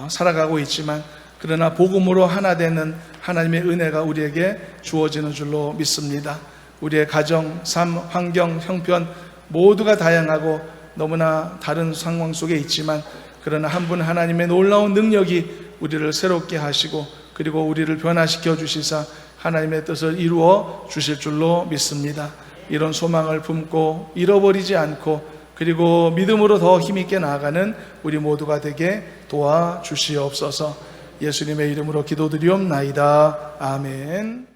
살아가고 있지만 그러나 복음으로 하나 되는 하나님의 은혜가 우리에게 주어지는 줄로 믿습니다. 우리의 가정, 삶, 환경, 형편 모두가 다양하고 너무나 다른 상황 속에 있지만 그러나 한 분 하나님의 놀라운 능력이 우리를 새롭게 하시고 그리고 우리를 변화시켜 주시사 하나님의 뜻을 이루어 주실 줄로 믿습니다. 이런 소망을 품고 잃어버리지 않고 그리고 믿음으로 더 힘있게 나아가는 우리 모두가 되게 도와주시옵소서. 예수님의 이름으로 기도드리옵나이다. 아멘.